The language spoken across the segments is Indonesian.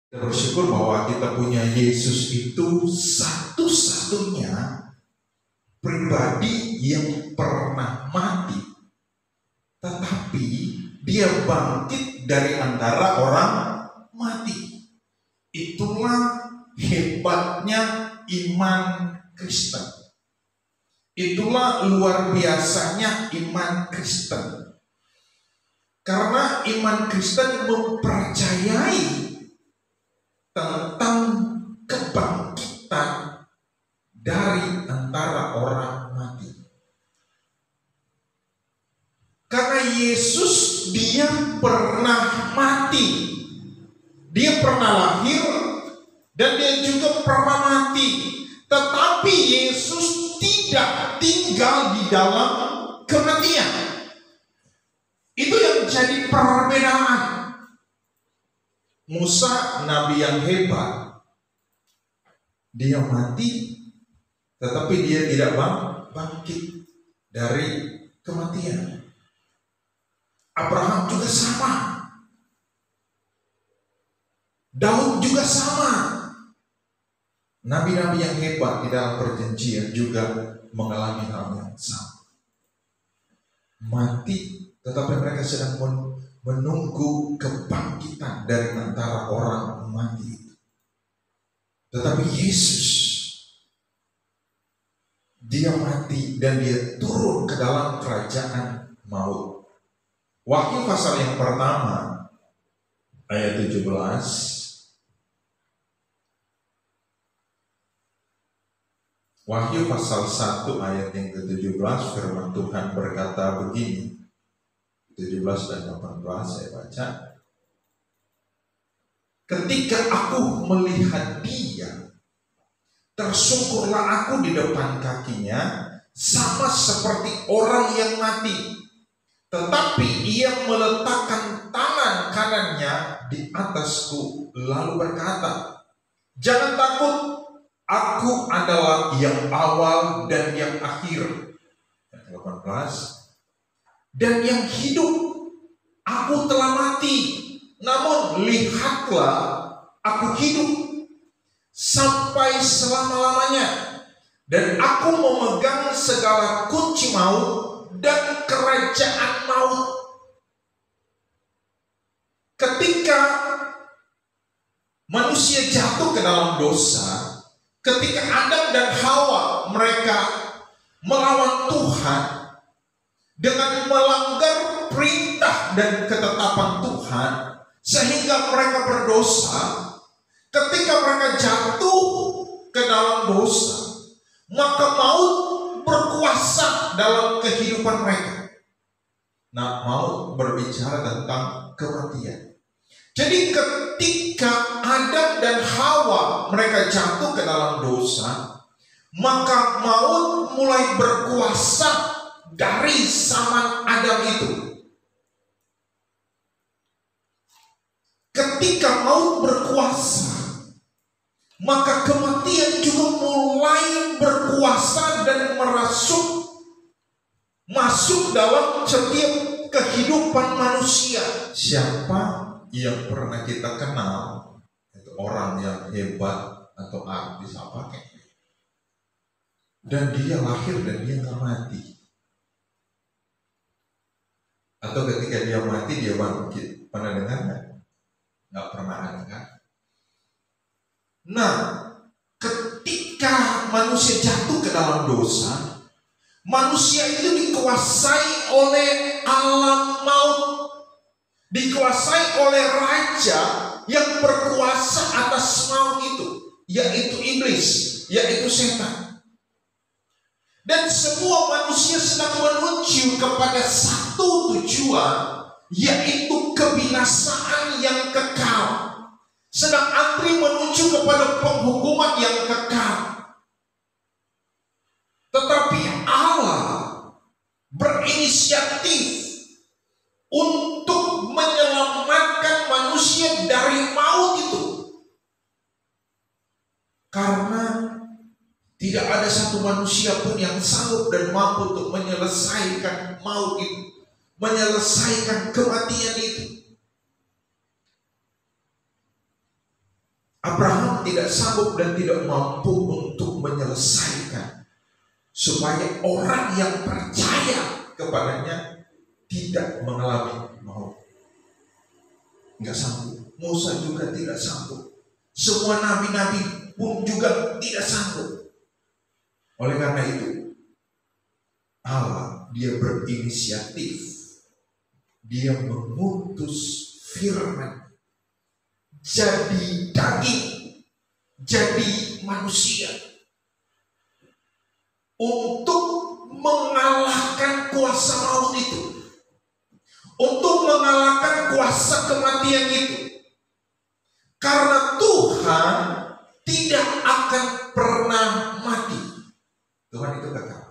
Kita bersyukur bahwa kita punya Yesus itu satu-satunya pribadi yang pernah mati, tetapi dia bangkit dari antara orang mati. Itulah hebatnya iman Kristen. Itulah luar biasanya iman Kristen. Karena iman Kristen mempercayai tentang kebangkitan dari antara orang mati. Karena Yesus dia pernah mati. Dia pernah lahir dan dia juga pernah mati. Tetapi Yesus tidak tinggal di dalam kematian. Itu yang jadi perbedaan. Musa, nabi yang hebat, dia mati, tetapi dia tidak bangkit dari kematian. Abraham juga sama, Daud juga sama. Nabi-nabi yang hebat di dalam perjanjian juga mengalami hal yang sama. Mati, tetapi mereka sedang menunggu kebangkitan dari antara orang mati. Tetapi Yesus, dia mati dan dia turun ke dalam kerajaan maut. Wahyu pasal yang pertama ayat 17. Wahyu pasal 1 ayat yang ke-17, firman Tuhan berkata begini. 17 dan 18 saya baca. Ketika aku melihat dia, tersungkurlah aku di depan kakinya, sama seperti orang yang mati. Tetapi ia meletakkan tangan kanannya di atasku, lalu berkata, jangan takut, aku adalah yang awal dan yang akhir. 18. Dan yang hidup, aku telah mati, namun lihatlah, aku hidup sampai selama-lamanya, dan aku memegang segala kunci maut dan kerajaan maut. Ketika manusia jatuh ke dalam dosa, ketika Adam dan Hawa mereka melawan Tuhan dengan melanggar perintah dan ketetapan Tuhan, sehingga mereka berdosa. Ketika mereka jatuh ke dalam dosa, maka maut berkuasa dalam kehidupan mereka. Nah, maut berbicara tentang kematian. Jadi ketika Adam dan Hawa mereka jatuh ke dalam dosa, maka maut mulai berkuasa dari zaman Adam itu. Ketika maut berkuasa, maka kematian juga mulai berkuasa dan masuk dalam setiap kehidupan manusia. Siapa yang pernah kita kenal itu orang yang hebat atau artis apa kayaknya, dan dia lahir dan dia nggak mati, atau ketika dia mati dia bangkit. Pernah dengar nggak? Nggak pernah ada kan? Nah, ketika manusia jatuh ke dalam dosa, manusia itu dikuasai oleh alam maut, dikuasai oleh raja yang berkuasa atas maut itu, yaitu iblis, yaitu setan. Dan semua manusia sedang menuju kepada satu tujuan, yaitu kebinasaan yang kekal. Sedang antri menuju kepada penghukuman yang kekal. Tetapi Allah berinisiatif untuk menyelamatkan manusia dari maut itu. Karena tidak ada satu manusia pun yang sanggup dan mampu untuk menyelesaikan maut itu, menyelesaikan kematian itu. Abraham tidak sanggup dan tidak mampu untuk menyelesaikan supaya orang yang percaya kepadanya tidak mengalami maut. Nggak sanggup. Musa juga tidak sanggup. Semua nabi-nabi pun juga tidak sanggup. Oleh karena itu, Allah dia berinisiatif. Dia mengutus firman jadi daging, jadi manusia untuk mengalahkan kuasa maut itu, untuk mengalahkan kuasa kematian itu. Karena Tuhan tidak akan pernah mati. Tuhan itu kekal.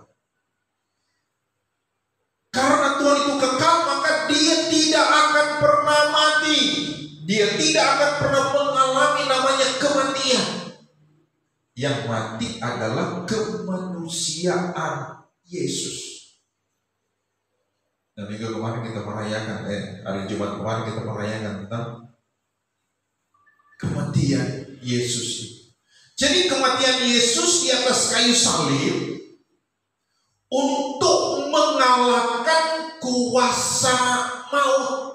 Karena Tuhan itu kekal, maka dia tidak akan pernah mati. Dia tidak akan pernah mengalami namanya kematian. Yang mati adalah kemanusiaan Yesus. Dan minggu kemarin kita merayakan, hari Jumat kemarin kita merayakan tentang kematian Yesus. Jadi kematian Yesus di atas kayu salib untuk mengalahkan kuasa maut,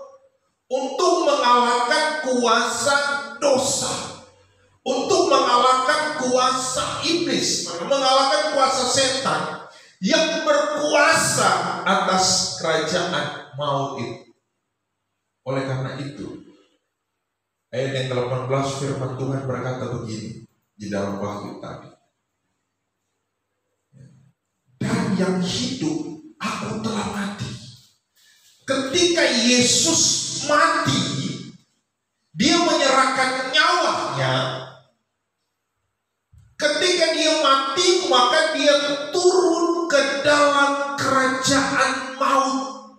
untuk mengalahkan kuasa dosa, untuk mengalahkan kuasa iblis, mengalahkan kuasa setan yang berkuasa atas kerajaan maut itu. Oleh karena itu, ayat yang 18 firman Tuhan berkata begini di dalam Wahyu tadi. Dan yang hidup aku telah mati. Ketika Yesus mati, dia menyerahkan nyawanya. Ketika dia mati, maka dia turun ke dalam kerajaan maut.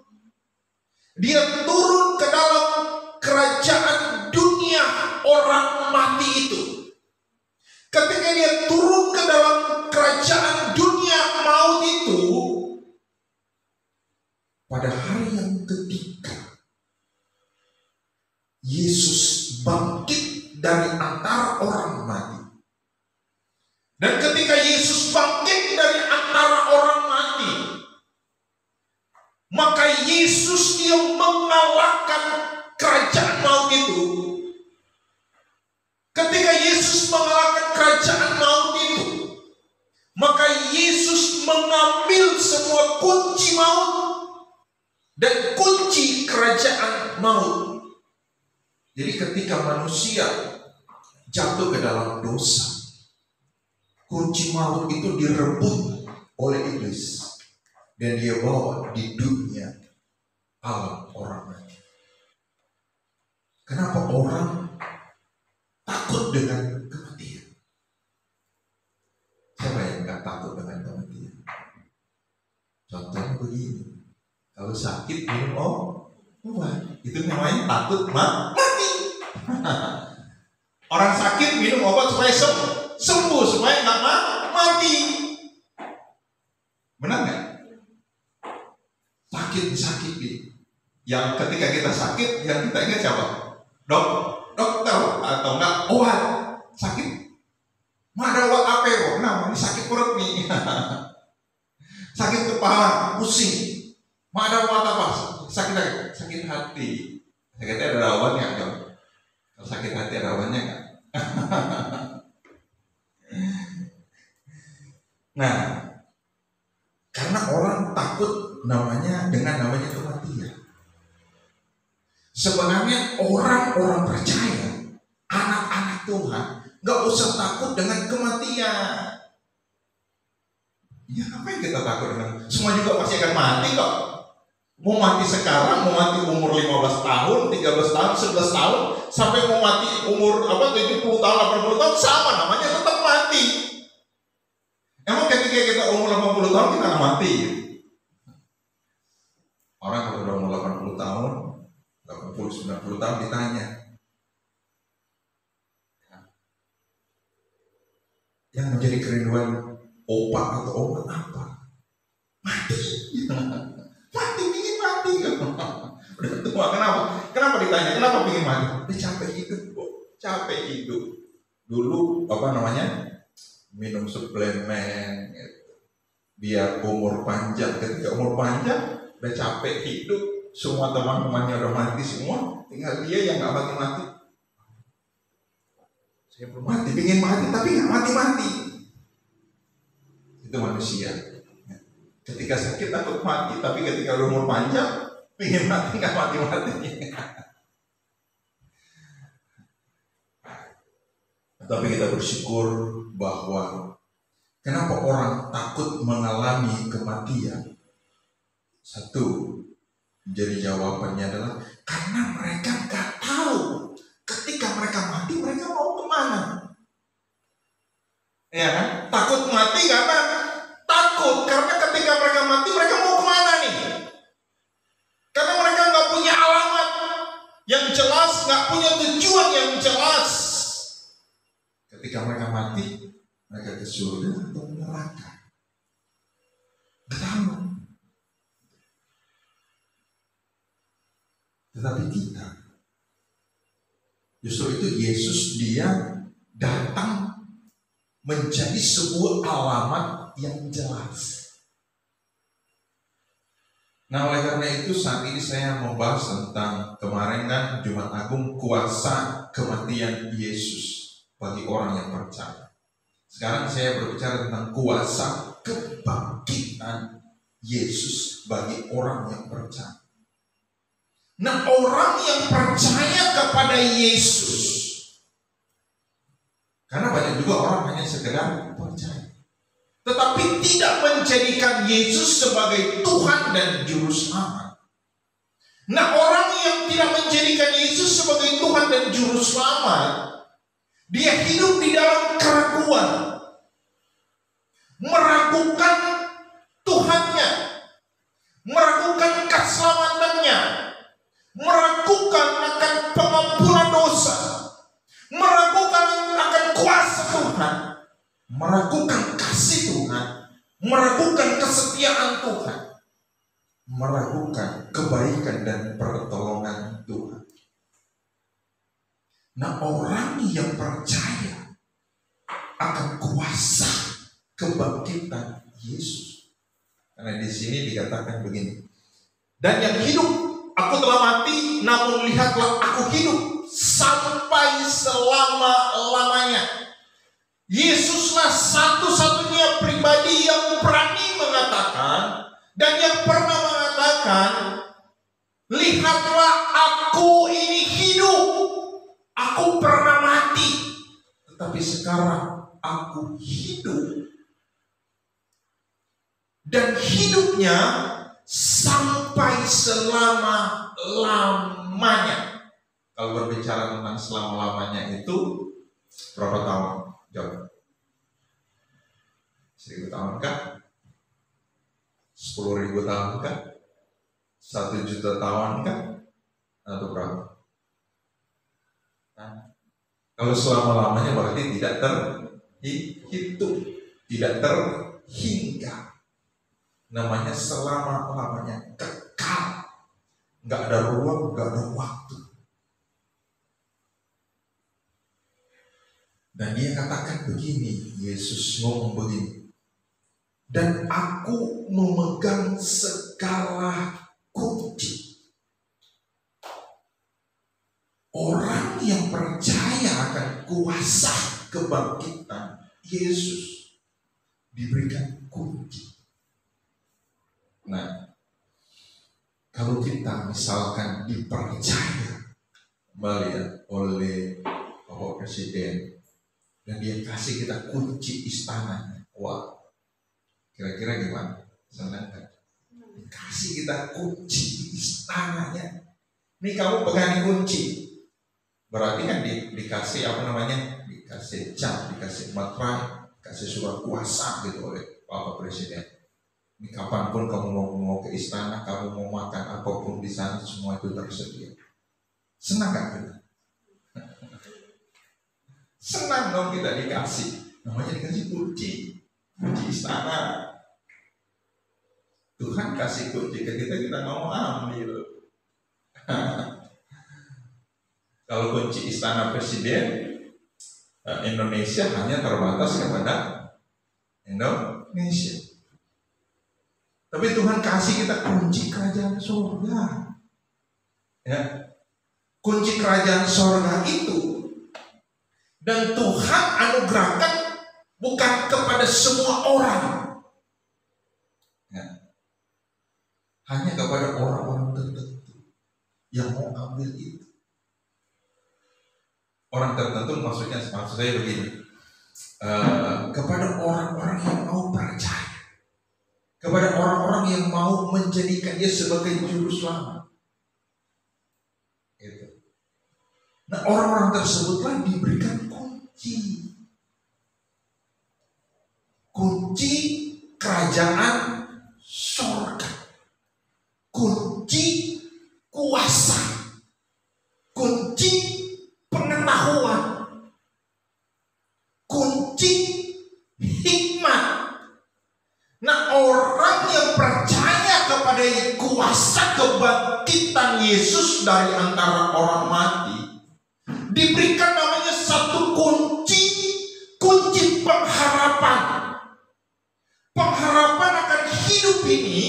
Dia turun ke dalam kerajaan dunia orang mati itu. Ketika dia turun ke dalam kerajaan dunia maut itu, pada hari yang ketiga, Yesus bangkit dari antara orang mati. Dan ketika Yesus bangkit dari antara orang mati, maka Yesus dia mengalahkan kerajaan maut itu. Ketika Yesus mengalahkan kerajaan maut itu, maka Yesus mengambil semua kunci maut dan kunci kerajaan maut. Jadi ketika manusia jatuh ke dalam dosa, kunci maut itu direbut oleh iblis dan dia bawa di dunia alam orang mati. Kenapa orang takut dengan kematian? Siapa yang gak takut dengan kematian? Contohnya begini, kalau sakit minum obat, itu namanya takut mati. Orang sakit minum obat supaya sembuh, supaya nggak mati. Benar nggak? Sakit. Yang ketika kita sakit, yang kita ingat siapa? Dokter atau enggak obat. Sakit. Mana obat apa ya? Nah, ini sakit perut nih. Sakit kepala, pusing. Mana obat apa? Sakit hati. Sakit hati ada obatnya enggak? Kalau sakit hati ada obatnya enggak? Nah, karena orang takut dengan namanya kematian. Sebenarnya orang-orang percaya, anak-anak Tuhan, nggak usah takut dengan kematian. Ya, apa yang kita takut dengan? Semua juga pasti akan mati kok. Mau mati sekarang, mau mati umur 15 tahun, 13 tahun, 11 tahun, sampai mau mati umur 70 tahun, 80 tahun, sama namanya tetap mati. Emang ketika kita umur 80 tahun kita nggak mati? Orang kalau udah umur 80 tahun, 80-90 tahun ditanya, yang menjadi kerinduan opa atau oma apa? Mati. Mati, ingin mati. Udah tua, kenapa? Kenapa ditanya? Kenapa ingin mati? Dia capek hidup kok. Capek hidup. dulu minum suplemen gitu, biar umur panjang. Ketika umur panjang udah capek hidup, semua teman-temannya udah mati semua, tinggal dia yang nggak mati-mati. Saya belum mati, pengen mati tapi nggak mati-mati. Itu manusia. Ketika sakit takut mati, tapi ketika umur panjang pengen mati nggak mati-mati. Tapi kita bersyukur bahwa kenapa orang takut mengalami kematian? Satu, jadi jawabannya adalah karena mereka nggak tahu ketika mereka mati mereka mau kemana. Ya kan? Takut mati karena ketika mereka mati mereka mau kemana nih? Karena mereka nggak punya alamat yang jelas, nggak punya tujuan yang jelas. Ketika mereka mati, mereka ke surga atau neraka. Nggak tahu. Tetapi kita, justru itu Yesus dia datang menjadi sebuah alamat yang jelas. Nah, oleh karena itu saat ini saya membahas tentang kemarin kan Jumat Agung, kuasa kematian Yesus bagi orang yang percaya. Sekarang saya berbicara tentang kuasa kebangkitan Yesus bagi orang yang percaya. Nah, orang yang percaya kepada Yesus, karena banyak juga orang hanya sekedar percaya, tetapi tidak menjadikan Yesus sebagai Tuhan dan Juru Selamat. Nah, orang yang tidak menjadikan Yesus sebagai Tuhan dan Juru Selamat, dia hidup di dalam keraguan, meragukan Tuhannya, meragukan keselamatannya, meragukan akan pengampunan dosa, meragukan akan kuasa Tuhan, meragukan kasih Tuhan, meragukan kesetiaan Tuhan, meragukan kebaikan dan pertolongan Tuhan. Nah, orang yang percaya akan kuasa kebangkitan Yesus. Karena di sini dikatakan begini. Dan yang hidup, aku telah mati, namun lihatlah aku hidup sampai selama-lamanya. Yesuslah satu-satunya pribadi yang berani mengatakan dan yang pernah mengatakan, lihatlah aku ini hidup. Aku pernah mati, tetapi sekarang aku hidup. Dan hidupnya sampai selama-lamanya. Kalau berbicara tentang selama-lamanya itu berapa tahun? Jawab. 1000 tahun kah? 10.000 tahun kah? 1 juta tahun kah? Atau berapa? Nah, kalau selama-lamanya berarti tidak terhitung, tidak terhingga. Namanya selama-lamanya, kekal. Nggak ada ruang, nggak ada waktu. Dan dia katakan begini, Yesus ngomong begini. Dan aku memegang segala kunci. Orang yang percaya akan kuasa kebangkitan Yesus diberikan kunci. Nah, kalau kita misalkan dipercaya oleh Bapak Presiden dan dia kasih kita kunci istananya, wah, kira-kira gimana? Senang kan? Kasih kita kunci istananya. Ini kamu pegang kunci. Berarti kan dikasih dikasih jam, dikasih materai, dikasih surat kuasa gitu oleh Bapak Presiden. Ini kapanpun kamu mau ke istana, kamu mau makan apapun di sana, semua itu tersedia. Senang gak kita? Senang dong kita dikasih. Namanya dikasih kunci istana. Tuhan kasih kunci ke kita nggak mau ambil. Kalau kunci istana presiden, Indonesia hanya terbatas kepada Indonesia. Tapi Tuhan kasih kita kunci kerajaan surga. Ya. Kunci kerajaan surga itu. Dan Tuhan anugerahkan bukan kepada semua orang. Ya. Hanya kepada orang-orang tertentu yang mau ambil itu. Orang tertentu maksud saya begini. Kepada orang-orang yang mau percaya. Kepada orang-orang yang mau menjadikan dia sebagai juru selamat. Gitu. Nah, orang-orang tersebutlah diberikan kunci. Kunci kerajaan surga. Kunci kuasa. Kunci pengetahuan. Kunci hikmat. Nah, orang yang percaya kepada kuasa kebangkitan Yesus dari antara orang mati diberikan namanya satu kunci pengharapan. Pengharapan akan hidup ini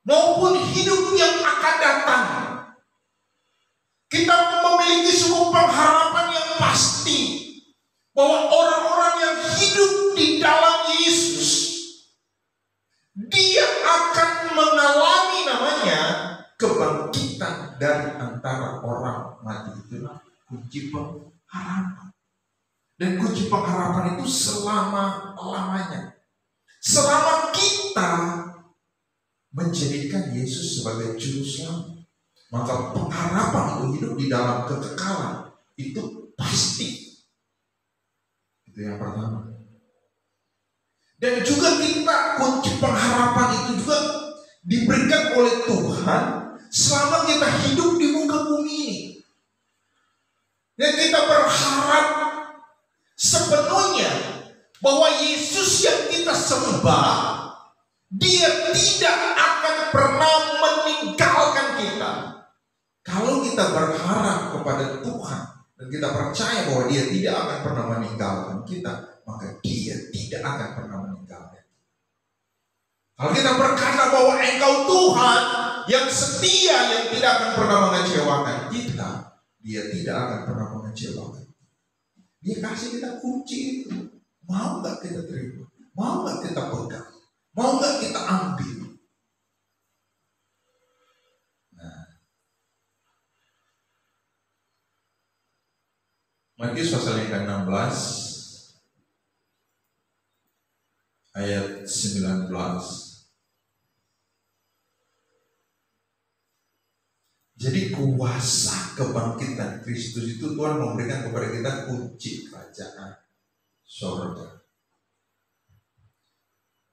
maupun hidup yang akan datang. Kita memiliki sebuah pengharapan yang pasti bahwa orang-orang yang hidup di dalam Yesus dia akan mengalami namanya kebangkitan dari antara orang mati. Itulah kunci pengharapan. Dan kunci pengharapan itu selama-lamanya. Selama kita menjadikan Yesus sebagai juru selamat, maka pengharapan untuk hidup di dalam kekekalan itu pasti. Itu yang pertama. Dan juga kita kunci pengharapan itu juga diberikan oleh Tuhan selama kita hidup di muka bumi ini. Dan kita berharap sepenuhnya bahwa Yesus yang kita sembah, dia tidak akan pernah meninggalkan kita. Kalau kita berharap kepada Tuhan dan kita percaya bahwa dia tidak akan pernah meninggalkan kita, maka dia tidak akan pernah meninggalkan. Kalau kita berkata bahwa Engkau Tuhan yang setia, yang tidak akan pernah mengecewakan kita, dia tidak akan pernah mengecewakan. Dia kasih kita kunci itu. Mau gak kita terima? Mau gak kita pegang? Mau gak kita ambil? Nah, Matius pasal yang ke-16 ayat 19. Jadi kuasa kebangkitan Kristus itu Tuhan memberikan kepada kita kunci kerajaan surga.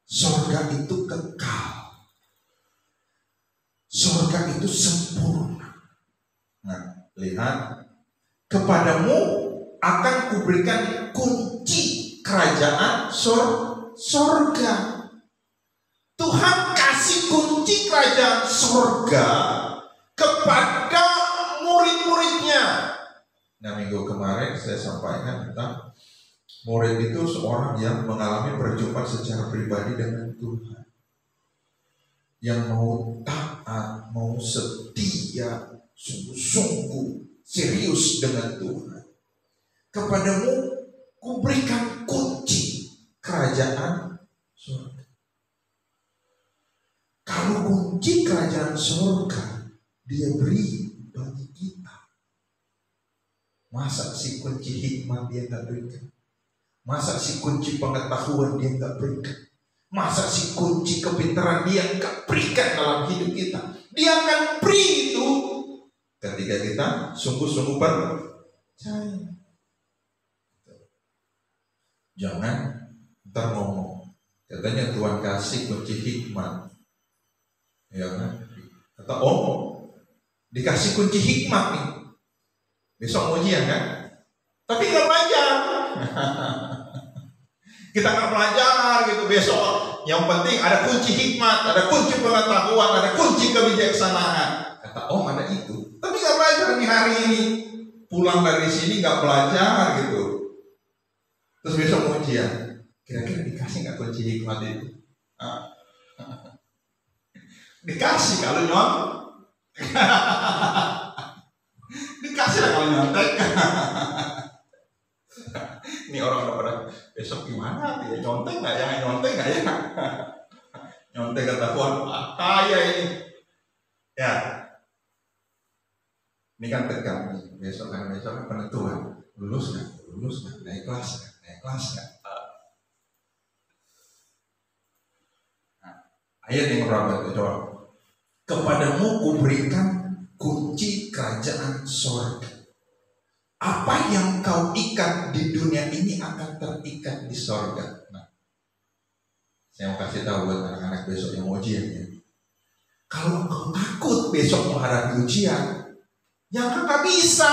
Surga itu kekal. Surga itu sempurna. Nah, lihat, kepadamu akan kuberikan kunci kerajaan surga. Tuhan kasih kunci kerajaan surga kepada murid-muridnya. Nah, minggu kemarin saya sampaikan tentang murid itu seorang yang mengalami perjumpaan secara pribadi dengan Tuhan, yang mau taat, mau setia, sungguh-sungguh serius dengan Tuhan. Kepadamu kuberikan kunci kerajaan surga. Kalau kunci kerajaan surga dia beri bagi kita, masa si kunci hikmat dia gak berikan? Masa si kunci pengetahuan dia gak berikan? Masa si kunci kepintaran dia gak berikan dalam hidup kita? Dia akan beri itu ketika kita sungguh-sungguh percaya. Jangan ntar ngomong, katanya Tuhan kasih kunci hikmat, ya kan? Kata dikasih kunci hikmat nih, besok ujian kan? Tapi nggak belajar. Kita nggak belajar gitu besok. Yang penting ada kunci hikmat, ada kunci pengetahuan, ada kunci kebijaksanaan. Kata ada itu. Tapi nggak belajar nih hari ini. Pulang dari sini nggak belajar gitu. ujian. Kira-kira dikasih nggak kunci hikmat itu? Dikasih kalau dikasih lah kalau nyontek. Ini orang udah pada besok gimana? Dia nyontek nggak ya? Nyontek nggak ya? Nyontek kata Tuhan, kaya ini. Ya, ini kan tegang nih. Besok kan penentuan. Lulus nggak? Naik kelas nggak? Ayat yang berapa itu coba? Kepadamu kuberikan kunci kerajaan sorga. Apa yang kau ikat di dunia ini akan terikat di sorga. Nah, saya mau kasih tahu buat anak-anak besok yang mau ujian ya. Kalau kau takut besok menghadapi ujian, yang nggak bisa.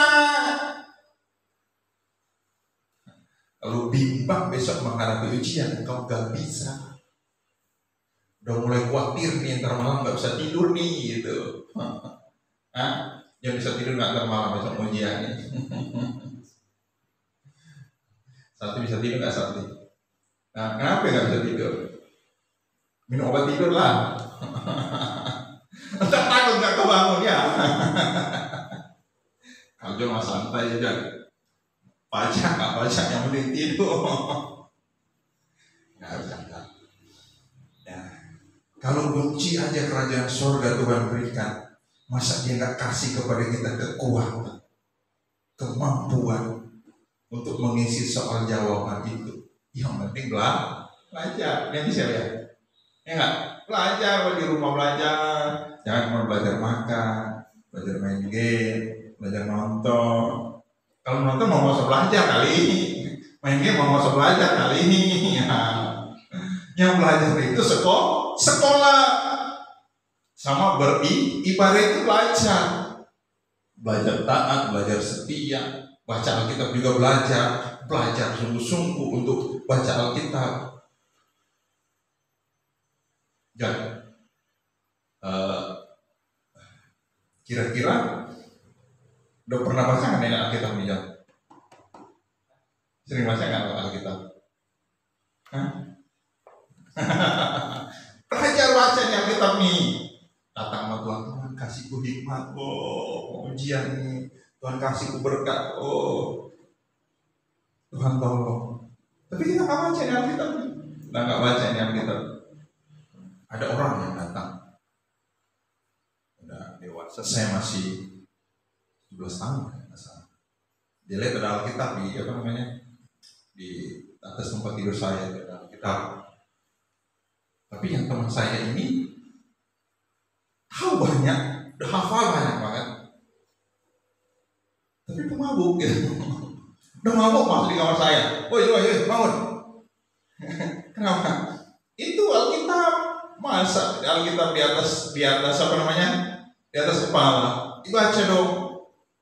Kalau bimbang besok menghadapi ujian, kau nggak bisa. Udah mulai khawatir nih, ntar malam nggak bisa tidur nih gitu. Yang bisa tidur nggak ntar malam besok ujian nih. Satu bisa tidur nggak Sati? Nah, kenapa nggak bisa tidur? Minum obat tidur lah. Ntar takut nggak kebangun ya. Kalau cuma santai aja, baca yang penting tidur. Nggak bisa. Kalau kunci aja kerajaan surga Tuhan berikan, masa dia nggak kasih kepada kita kekuatan, kemampuan untuk mengisi soal jawaban itu? Yang penting belajar. Yang bisa ya? Ya nggak? Belajar, di rumah belajar. Jangan cuma belajar makan, belajar main game, belajar nonton. Kalau nonton mau masuk belajar kali, main game mau masuk belajar kali. Yang belajar itu sekolah sama beribadah itu belajar taat, belajar setia, baca Alkitab juga belajar sungguh-sungguh untuk baca Alkitab. Dan kira-kira udah pernah baca nggak Alkitab nih? Sering baca nggak Alkitab? Belajar bacanya Alkitab nih. Datang sama Tuhan kasihku hikmat, ujian nih. Tuhan kasihku berkat, Tuhan tolong. Tapi kita nggak baca ini Alkitab nih. Kita nggak baca ini Alkitab. Ada orang yang datang, udah dewasa, saya masih 12 tahun ya, masalah. Dia lihat ada Alkitab di atas tempat tidur saya ada Alkitab. Tapi yang teman saya ini tahu banyak, udah hafal banyak banget. Tapi pemabuk gitu. Udah mabuk masuk di kamar saya. Woi, bangun. Kenapa? Itu Alkitab. Masa Alkitab di atas Di atas kepala. Dibaca dong.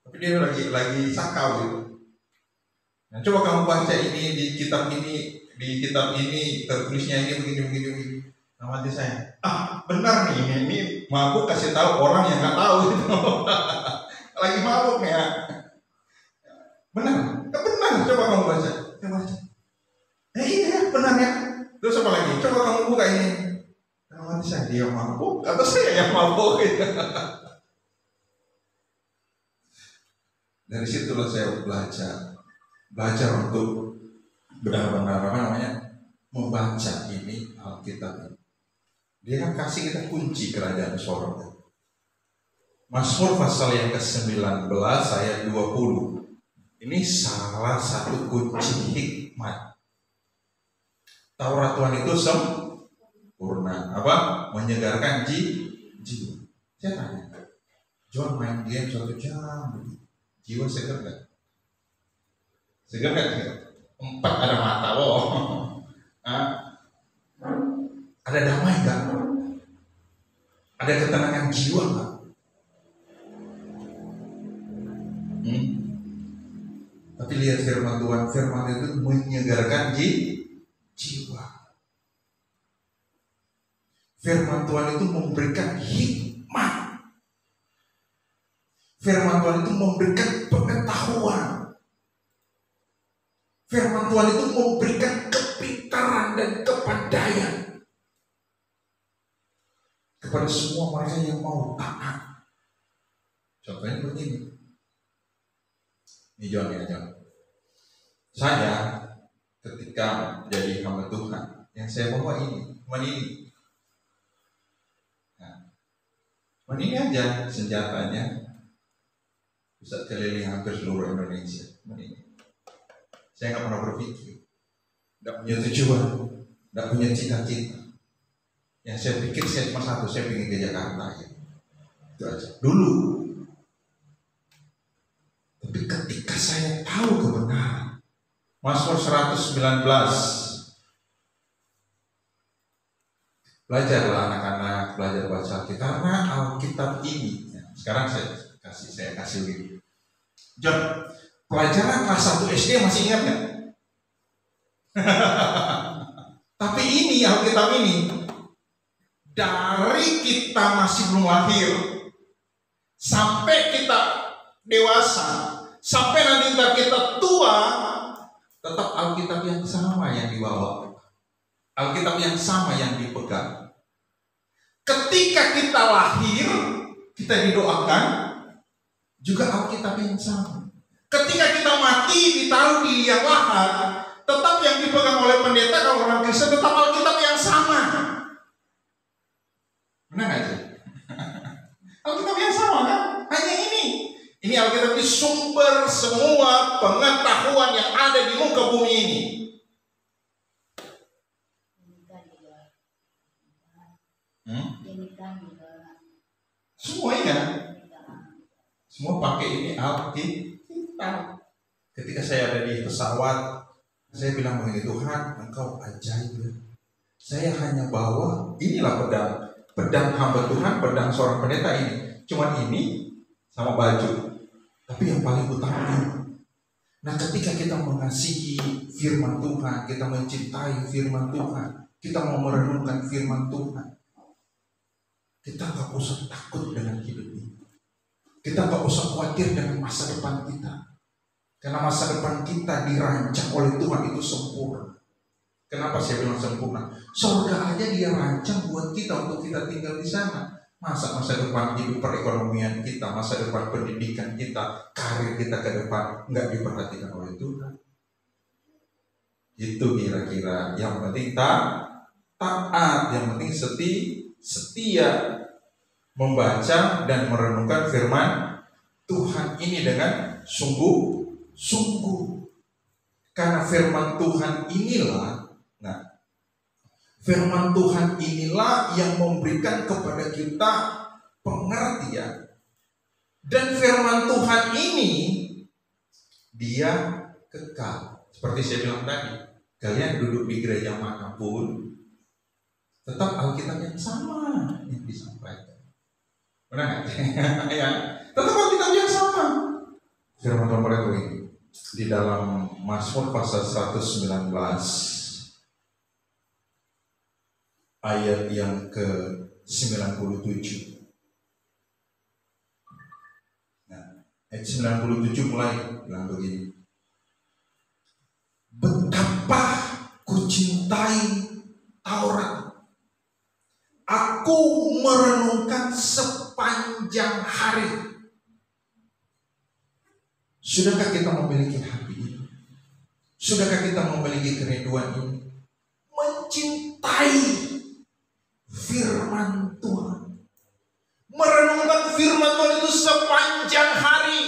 Tapi dia lagi sakau gitu. Nah, coba kamu baca ini di kitab ini tertulisnya ini begini. Mati saya. Benar nih, ini mabuk kasih tahu orang yang nggak tahu gitu. Lagi mabuk nih ya. Benar. Coba kamu baca. Iya, benar ya. Terus apa lagi? Coba kamu buka ini. Mati saya, dia mabuk atau saya yang mabuk gitu. Dari situlah saya belajar untuk benar-benar membaca ini Alkitab. Dia kan kasih kita kunci kerajaan surga. Mazmur pasal yang ke-19 ayat 20. Ini salah satu kunci hikmat. Taurat Tuhan itu sempurna. Menyegarkan jiwa. Saya tanya, John main game 1 jam, jiwa segar nggak? Segar nggak? 4 ada mata, ada damai nggak? Ada ketenangan jiwa nggak? Tapi lihat firman Tuhan itu menyegarkan jiwa. Firman Tuhan itu memberikan hikmat. Firman Tuhan itu memberikan pengetahuan. Firman Tuhan itu memberikan kepintaran dan kepandaian kepada semua mereka yang mau taat. Contohnya begini. Ini John ya, John. Saya ketika jadi hamba Tuhan, yang saya bawa ini, ini aja senjatanya bisa keliling hampir seluruh Indonesia. Saya nggak pernah berpikir, nggak punya tujuan, nggak punya cita-cita. Yang saya pikir saya cuma satu, saya ingin ke Jakarta ya. Itu aja. Dulu. Tapi ketika saya tahu kebenaran, Mazmur 119, belajarlah anak-anak, belajar baca Alkitab, karena Alkitab ini. Sekarang saya kasih begini. John, pelajaran kelas 1 SD masih ingat nggak? Tapi ini Alkitab ini dari kita masih belum lahir sampai kita dewasa, sampai nanti kita tua, tetap Alkitab yang sama yang dibawa, Alkitab yang sama yang dipegang. Ketika kita lahir, kita didoakan juga Alkitab yang sama. Ketika kita mati, ditaruh di liang lahat, tetap yang dipegang oleh pendeta kalau orang Kristen tetap Alkitab yang sama. Benar nggak sih? Alkitab yang sama kan? Hanya ini. Ini Alkitab ini sumber semua pengetahuan yang ada di muka bumi ini. Semua ya. Semua pakai ini Alkitab. Ketika saya ada di pesawat, saya bilang begini, Tuhan, Engkau ajaib ya. Saya hanya bawa, inilah pedang hamba Tuhan, pedang seorang pendeta ini. Cuman ini sama baju. Tapi yang paling utama ini. Nah, ketika kita mengasihi firman Tuhan, kita mencintai firman Tuhan, kita mau merenungkan firman Tuhan, kita gak usah takut dengan hidup ini. Kita gak usah khawatir dengan masa depan kita. Karena masa depan kita dirancang oleh Tuhan itu sempurna. Kenapa saya bilang sempurna? Surga aja dia rancang buat kita untuk kita tinggal di sana. Masa depan hidup perekonomian kita, masa depan pendidikan kita, karir kita ke depan nggak diperhatikan oleh Tuhan. Itu kira-kira yang penting taat, yang penting setia membaca dan merenungkan firman Tuhan ini dengan sungguh-sungguh. Karena firman Tuhan inilah yang memberikan kepada kita pengertian. Dan firman Tuhan ini dia kekal. Seperti saya bilang tadi, kalian duduk di gereja manapun, tetap Alkitab yang sama yang disampaikan. Benar nggak? Ya, tetap Alkitab yang sama. Firman Tuhan pada ini di dalam Mazmur pasal 119 ayat yang ke-97. Nah, ayat 97 mulai bilang begini. Betapa ku cintai Taurat. Aku merenungkan sepanjang hari. Sudahkah kita memiliki hati ini? Sudahkah kita memiliki kerinduan ini? Mencintai firman Tuhan. Merenungkan firman Tuhan itu sepanjang hari.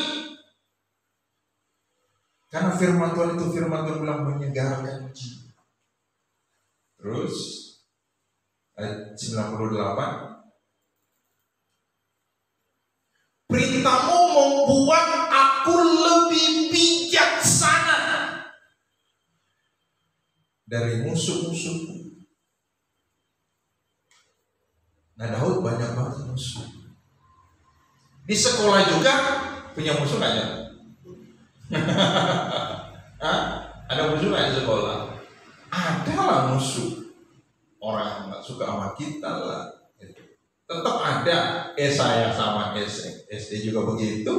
Karena firman Tuhan bilang menyegarkan jiwa. Terus ayat 98. Perintahmu membuat aku lebih bijaksana dari musuh-musuhku. Nah, Daud banyak banget musuh. Di sekolah juga punya musuh nggak ya? Ada musuh nggak di sekolah? Ada lah musuh. Orang yang nggak suka sama kita lah. Tetap ada. Saya sama SD juga begitu.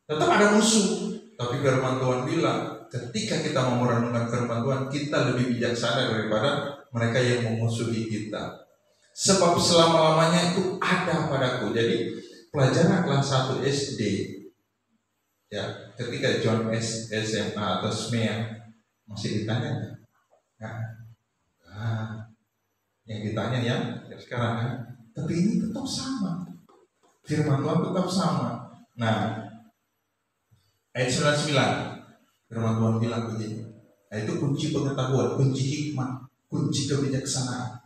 Tetap ada musuh. Tapi firman Tuhan bilang, ketika kita mau merenungkan firman Tuhan, kita lebih bijaksana daripada mereka yang memusuhi kita. Sebab selama-lamanya itu ada padaku. Jadi pelajaran kelas 1 SD, ya, ketika John SMA atau SMEA masih ditanya, yang ditanya ya sekarang kan, tapi ini tetap sama. Firman Tuhan tetap sama. Nah, ayat 99, firman Tuhan bilang begini. Nah, itu kunci pengetahuan, kunci hikmah, kunci kebijaksanaan.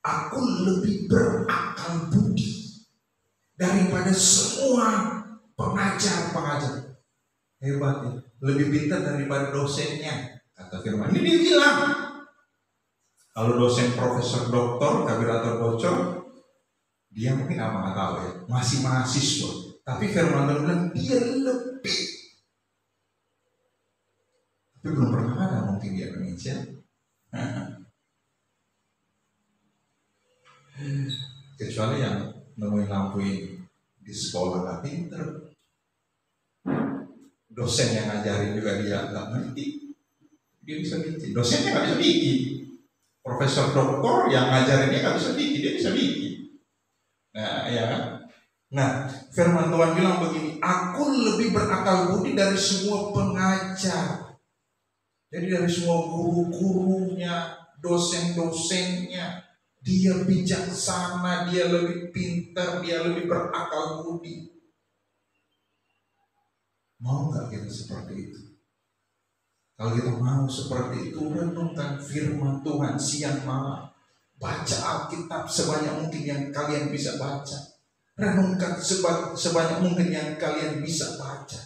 Aku lebih berakal budi daripada semua pengajar-pengajar. Hebat ya, lebih pintar daripada dosennya, kata firman. Ini dia bilang. Kalau dosen profesor doktor, kabir atau bocor, dia mungkin nggak tahu ya, masih mahasiswa. Tapi firman Tuhan bilang dia lebih. Tapi belum pernah ada mungkin di Indonesia. Kecuali yang nemuin lampu ini di sekolah nggak pinter. Dosen yang ngajarin juga dia nggak ngerti. Dia bisa bikin. Dosennya nggak bisa bikin. Profesor doktor yang ngajarin dia nggak bisa bikin, dia bisa bikin. Nah, ya kan? Nah, firman Tuhan bilang begini, aku lebih berakal budi dari semua pengajar. Jadi dari semua guru-gurunya, dosen-dosennya, dia bijaksana, dia lebih pintar, dia lebih berakal budi. Mau nggak kita seperti itu? Kalau kita mau seperti itu, renungkan firman Tuhan siang malam. Baca Alkitab sebanyak mungkin yang kalian bisa baca. Renungkan sebanyak mungkin yang kalian bisa baca.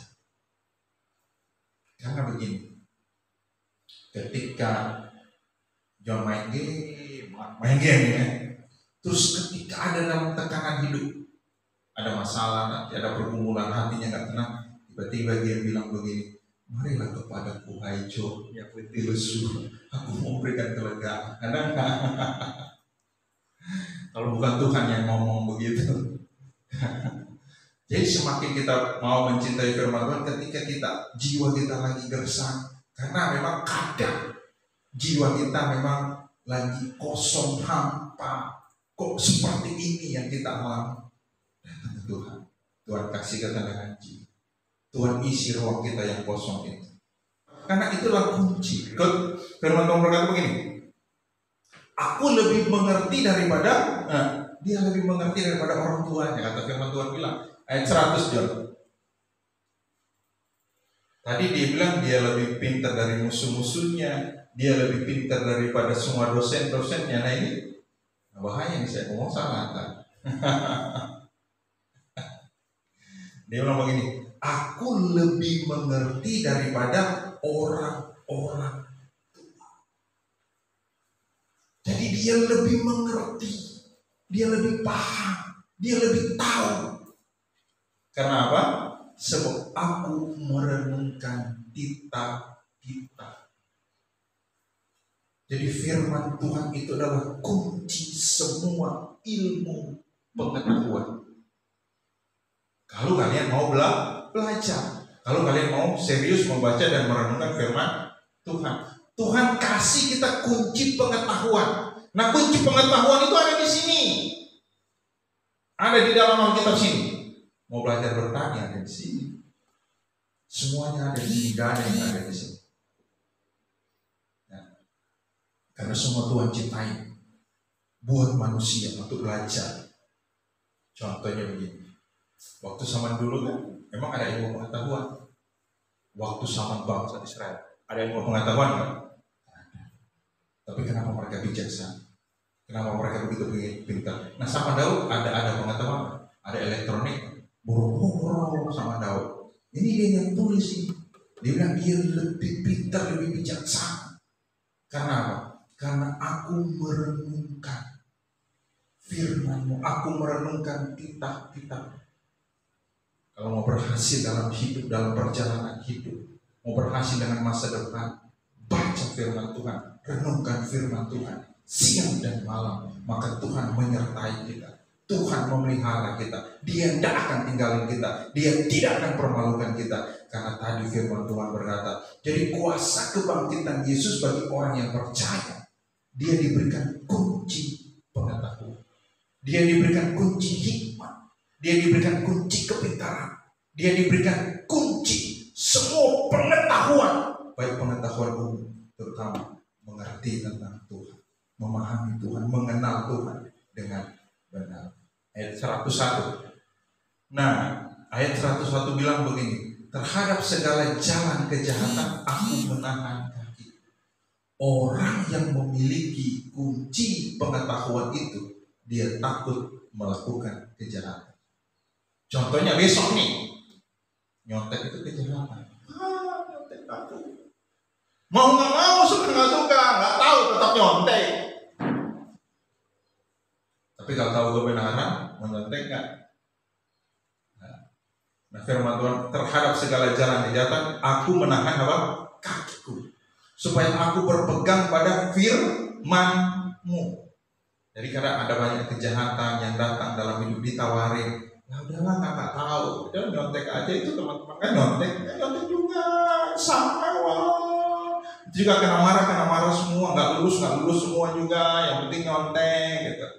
Karena begini, ketika John main game ya, terus ketika ada dalam tekanan hidup, ada masalah, ada pergumulan, hatinya nggak tenang, tiba-tiba dia bilang begini, marilah kepadaku hai Job yang letih lesu, aku mau berikan kelegaan. Kalau bukan Tuhan yang ngomong begitu. Jadi semakin kita mau mencintai firman Tuhan, ketika jiwa kita lagi gersang, karena memang kadang jiwa kita memang lagi kosong hampa, kok seperti ini yang kita alami. Datang ke Tuhan kasih ketenangan jiwa. Tuhan isi ruang kita yang kosong itu. Karena itulah kunci. Firman Tuhan berkata begini, aku lebih mengerti daripada, dia lebih mengerti daripada orang tuanya, kata firman Tuhan bilang. Ayat 100 John. Tadi dia bilang dia lebih pintar dari musuh-musuhnya, dia lebih pintar daripada semua dosen-dosennya. Nah ini bahaya nih, saya ngomong salah kan. Dia bilang begini, aku lebih mengerti daripada orang-orang tua. Jadi dia lebih mengerti, dia lebih paham, dia lebih tahu. Karena apa? Sebab aku merenungkan kitab-kitab. Jadi firman Tuhan itu adalah kunci semua ilmu pengetahuan. Kalau kalian mau belajar, kalau kalian mau serius membaca dan merenungkan firman Tuhan, Tuhan kasih kita kunci pengetahuan. Nah, kunci pengetahuan itu ada di sini, ada di dalam Alkitab sini. Mau belajar bertani ada di sini, semuanya ada di sini, gak ada yang ada di sini. Nah, karena semua Tuhan cintai buat manusia untuk belajar. Contohnya begini. Waktu zaman dulu kan memang ada ilmu pengetahuan. Waktu zaman bangsa Israel ada ilmu pengetahuan kan? Tapi kenapa mereka bijaksana? Kenapa mereka begitu pintar? Nah, sama Daud ada pengetahuan, ada elektronik, boro-boro sama Daud. Ini dia yang tulis ini. Dia bilang dia lebih pintar, lebih bijaksana. Karena apa? Karena aku merenungkan firman-Mu, aku merenungkan kitab-kitab. Kalau mau berhasil dalam hidup, dalam perjalanan hidup, mau berhasil dengan masa depan, baca firman Tuhan, renungkan firman Tuhan siang dan malam, maka Tuhan menyertai kita. Tuhan memelihara kita. Dia tidak akan tinggalin kita. Dia tidak akan permalukan kita. Karena tadi firman Tuhan berkata, jadi kuasa kebangkitan Yesus bagi orang yang percaya, dia diberikan kunci pengetahuan. Dia diberikan kunci hikmat. Dia diberikan kunci kepintaran. Dia diberikan kunci semua pengetahuan. Baik pengetahuan umum, terutama mengerti tentang Tuhan, memahami Tuhan, mengenal Tuhan dengan benar. Ayat 101. Nah, ayat 101 bilang begini, terhadap segala jalan kejahatan aku menahan kaki. Orang yang memiliki kunci pengetahuan itu, dia takut melakukan kejahatan. Contohnya besok nih, nyontek itu kejahatan. Nyontek takut. Mau nggak mau, suka nggak suka, nggak tahu tetap nyontek. Tapi kalau tahu kebenaran, menyontek nggak? Nah, firman Tuhan, terhadap segala jalan kejahatan, aku menahan apa? Kakiku, supaya aku berpegang pada firman-Mu. Jadi kadang ada banyak kejahatan yang datang dalam hidup, ditawarin, ya udahlah nggak tahu, udah nyontek aja, itu teman-teman kan nyontek juga, sama wah. Juga kena marah semua, nggak lulus semua juga, yang penting nyontek gitu.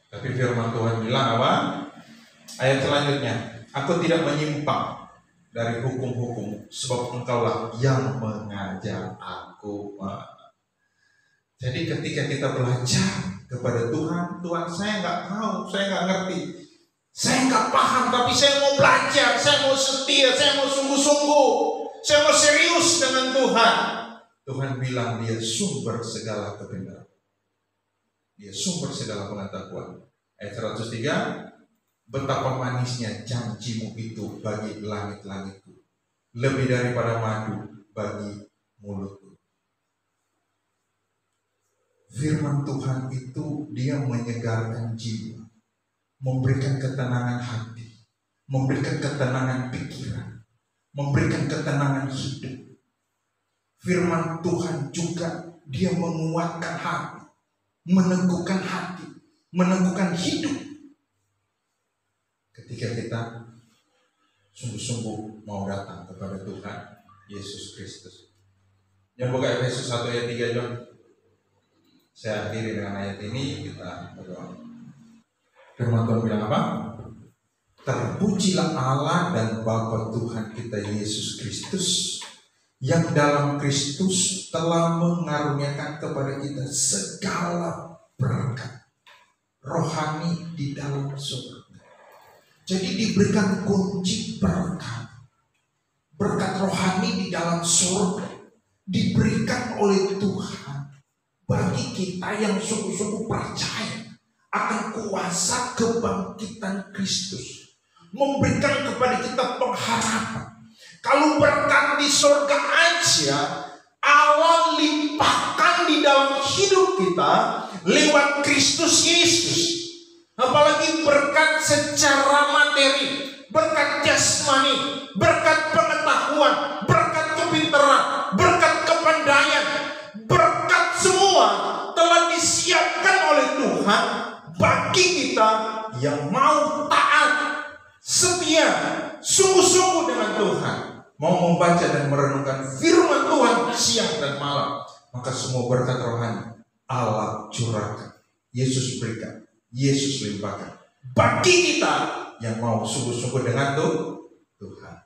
Tapi firman Tuhan bilang apa? Ayat selanjutnya, aku tidak menyimpang dari hukum-hukum, sebab engkaulah yang mengajar aku. Jadi ketika kita belajar kepada Tuhan, Tuhan saya nggak tahu, saya nggak ngerti, saya nggak paham, tapi saya mau belajar, saya mau setia, saya mau sungguh-sungguh, saya mau serius dengan Tuhan. Tuhan bilang dia sumber segala kebenaran, dia sumber segala pengetahuan. Ayat 103, betapa manisnya janjimu itu bagi langit-langitku, lebih daripada madu bagi mulutku. Firman Tuhan itu dia menyegarkan jiwa, memberikan ketenangan hati, memberikan ketenangan pikiran, memberikan ketenangan hidup. Firman Tuhan juga dia menguatkan hati, meneguhkan hati, meneguhkan hidup. Ketika kita sungguh-sungguh mau datang kepada Tuhan Yesus Kristus. Yang buka Efesus 1 ayat 3 John. Saya akhiri dengan ayat ini, kita berdoa. Firman Tuhan bilang apa? Terpujilah Allah dan Bapa Tuhan kita Yesus Kristus, yang dalam Kristus telah mengaruniakan kepada kita segala berkat rohani di dalam surga. Jadi diberikan kunci berkat rohani di dalam surga, diberikan oleh Tuhan bagi kita yang sungguh-sungguh percaya akan kuasa kebangkitan Kristus, memberikan kepada kita pengharapan. Kalau berkat di surga aja Allah limpahkan di dalam hidup kita lewat Kristus Yesus, apalagi berkat secara materi, berkat jasmani, berkat pengetahuan, berkat kepintaran, berkat kepandaian, berkat semua telah disiapkan oleh Tuhan bagi kita yang mau taat, setia, sungguh-sungguh dengan Tuhan, mau membaca dan merenungkan firman Tuhan siang dan malam. Maka semua berkat rohani Allah curahkan, Yesus berikan, Yesus limpahkan bagi kita yang mau sungguh-sungguh dengan Tuhan.